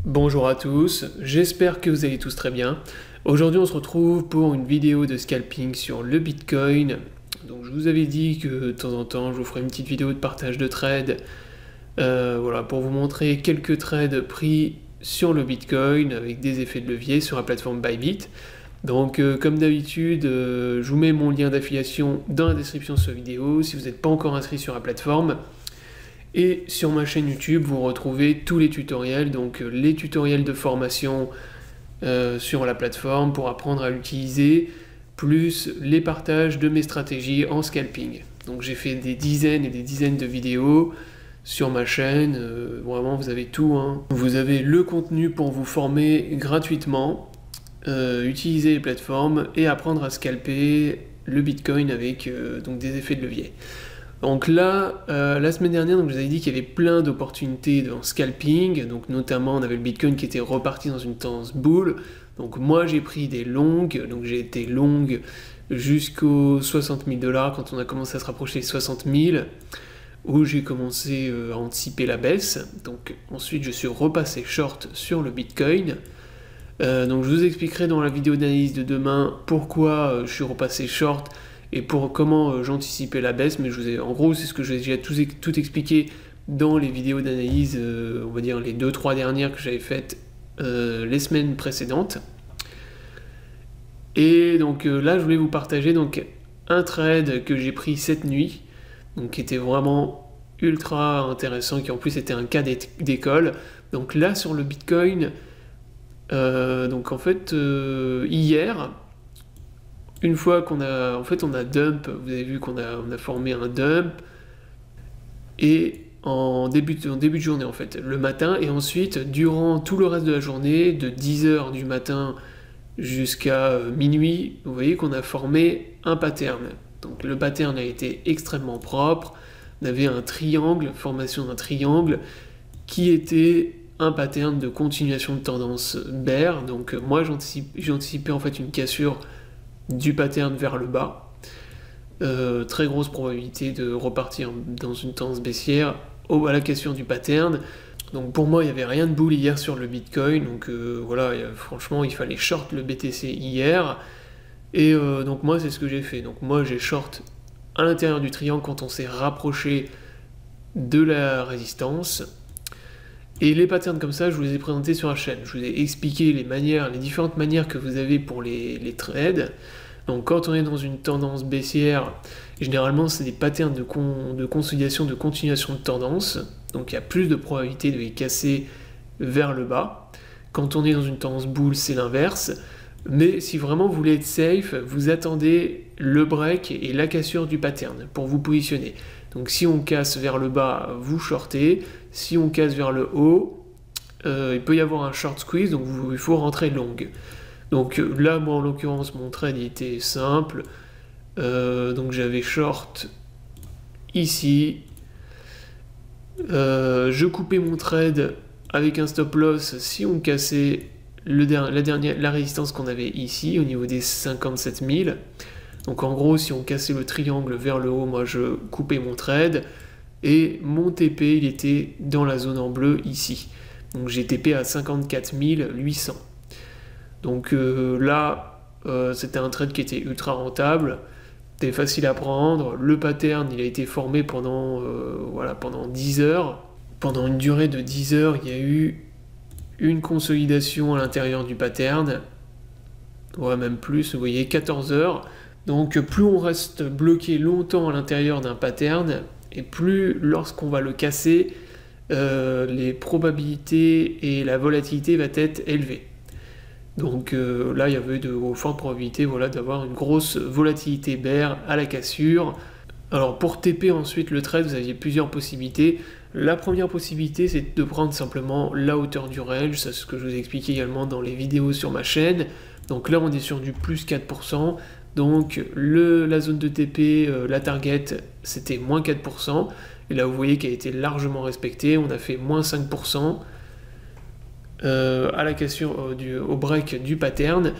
Bonjour à tous, j'espère que vous allez tous très bien. Aujourd'hui on se retrouve pour une vidéo de scalping sur le Bitcoin. Donc je vous avais dit que de temps en temps je vous ferai une petite vidéo de partage de trades. Voilà, pour vous montrer quelques trades pris sur le Bitcoin avec des effets de levier sur la plateforme Bybit. Donc comme d'habitude, je vous mets mon lien d'affiliation dans la description de cette vidéo si vous n'êtes pas encore inscrit sur la plateforme. Et sur ma chaîne YouTube, vous retrouvez tous les tutoriels, donc les tutoriels de formation sur la plateforme pour apprendre à l'utiliser, plus les partages de mes stratégies en scalping. Donc j'ai fait des dizaines et des dizaines de vidéos sur ma chaîne, vraiment vous avez tout, hein. Vous avez le contenu pour vous former gratuitement, utiliser les plateformes et apprendre à scalper le Bitcoin avec donc des effets de levier. Donc là, la semaine dernière, donc je vous avais dit qu'il y avait plein d'opportunités dans scalping, donc notamment on avait le Bitcoin qui était reparti dans une tendance bull. Donc moi j'ai pris des longues, donc j'ai été longue jusqu'aux 60 000 $ quand on a commencé à se rapprocher des 60 000, où j'ai commencé à anticiper la baisse. Donc ensuite je suis repassé short sur le Bitcoin. Donc je vous expliquerai dans la vidéo d'analyse de demain pourquoi je suis repassé short et pour comment j'anticipais la baisse, mais en gros c'est ce que j'ai déjà tout expliqué dans les vidéos d'analyse, on va dire les 2-3 dernières que j'avais faites les semaines précédentes. Et donc là je voulais vous partager donc un trade que j'ai pris cette nuit, donc qui était vraiment ultra intéressant, qui en plus était un cas d'école. Donc là sur le Bitcoin, donc en fait hier, une fois qu'on a, en fait on a dump, vous avez vu qu'on a formé un dump, et en début de journée en fait, le matin, et ensuite durant tout le reste de la journée, de 10h du matin jusqu'à minuit, vous voyez qu'on a formé un pattern. Donc le pattern a été extrêmement propre, on avait un triangle, formation d'un triangle, qui était un pattern de continuation de tendance bear. Donc moi j'anticipais en fait une cassure du pattern vers le bas, très grosse probabilité de repartir dans une tendance baissière à la cassure du pattern. Donc pour moi il n'y avait rien de bull hier sur le Bitcoin, donc voilà, franchement il fallait short le BTC hier, et donc moi c'est ce que j'ai fait. Donc moi j'ai short à l'intérieur du triangle quand on s'est rapproché de la résistance, et les patterns comme ça je vous les ai présentés sur la chaîne, je vous ai expliqué les différentes manières que vous avez pour les trades. Donc quand on est dans une tendance baissière, généralement c'est des patterns de consolidation, de continuation de tendance, donc il y a plus de probabilité de les casser vers le bas. Quand on est dans une tendance bull, c'est l'inverse, mais si vraiment vous voulez être safe, vous attendez le break et la cassure du pattern pour vous positionner. Donc si on casse vers le bas, vous shortez, si on casse vers le haut, il peut y avoir un short squeeze, donc il faut rentrer long. Donc là, moi en l'occurrence, mon trade il était simple. Donc j'avais short ici. Je coupais mon trade avec un stop loss si on cassait la résistance qu'on avait ici au niveau des 57 000. Donc en gros, si on cassait le triangle vers le haut, moi je coupais mon trade. Et mon TP, il était dans la zone en bleu ici. Donc j'ai TP à 54 800. Donc là, c'était un trade qui était ultra rentable, c'était facile à prendre. Le pattern, il a été formé pendant 10 heures. Pendant une durée de 10 heures, il y a eu une consolidation à l'intérieur du pattern. Ouais, même plus, vous voyez, 14 heures. Donc plus on reste bloqué longtemps à l'intérieur d'un pattern, et plus lorsqu'on va le casser, les probabilités et la volatilité va être élevée. Donc là, il y avait de fortes probabilités, voilà, d'avoir une grosse volatilité bear à la cassure. Alors pour TP ensuite le trade, vous aviez plusieurs possibilités. La première possibilité, c'est de prendre simplement la hauteur du range, c'est ce que je vous ai expliqué également dans les vidéos sur ma chaîne. Donc là, on est sur du plus 4%. Donc la zone de TP, la target, c'était moins 4%. Et là, vous voyez qu'elle a été largement respectée. On a fait moins 5%. À la cassure au break du pattern,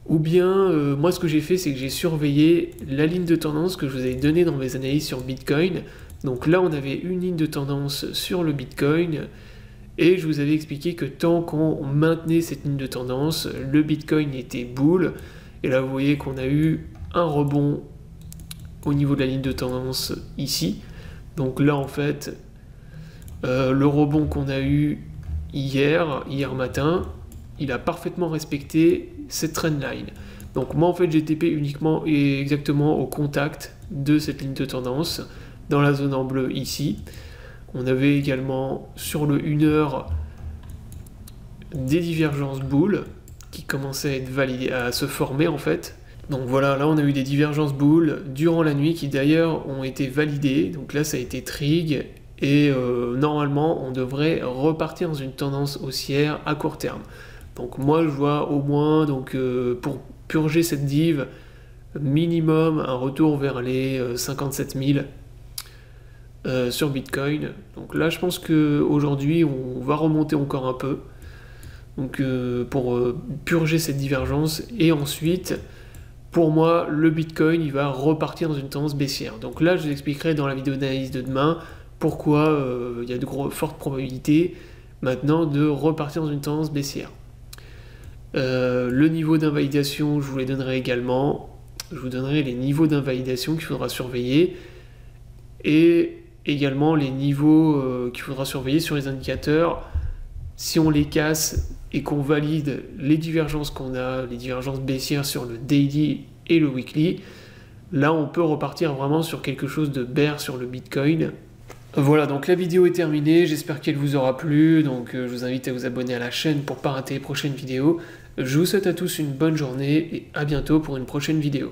ou bien moi ce que j'ai fait, c'est que j'ai surveillé la ligne de tendance que je vous avais donnée dans mes analyses sur Bitcoin. Donc là on avait une ligne de tendance sur le Bitcoin Et je vous avais expliqué que tant qu'on maintenait cette ligne de tendance, le Bitcoin était bull. Et là, vous voyez qu'on a eu un rebond au niveau de la ligne de tendance ici. Donc là, en fait, le rebond qu'on a eu hier matin, il a parfaitement respecté cette trendline. Donc moi, en fait, j'ai TP uniquement et exactement au contact de cette ligne de tendance, dans la zone en bleu ici. On avait également sur le 1 heure des divergences bull qui commençaient à être validées, à se former en fait. Donc voilà, là on a eu des divergences bull durant la nuit qui d'ailleurs ont été validées. Donc là ça a été trig et normalement on devrait repartir dans une tendance haussière à court terme. Donc moi je vois au moins pour purger cette div minimum un retour vers les 57 000 sur Bitcoin. Donc là je pense qu'aujourd'hui on va remonter encore un peu donc pour purger cette divergence, et ensuite pour moi le Bitcoin il va repartir dans une tendance baissière. Donc là je vous expliquerai dans la vidéo d'analyse de demain pourquoi il y a de fortes probabilités maintenant de repartir dans une tendance baissière. Le niveau d'invalidation je vous les donnerai également, je vous donnerai les niveaux d'invalidation qu'il faudra surveiller et également les niveaux qu'il faudra surveiller sur les indicateurs. Si on les casse et qu'on valide les divergences qu'on a, les divergences baissières sur le daily et le weekly, là on peut repartir vraiment sur quelque chose de bear sur le Bitcoin. Voilà, donc la vidéo est terminée, j'espère qu'elle vous aura plu, donc je vous invite à vous abonner à la chaîne pour ne pas rater les prochaines vidéos. Je vous souhaite à tous une bonne journée et à bientôt pour une prochaine vidéo.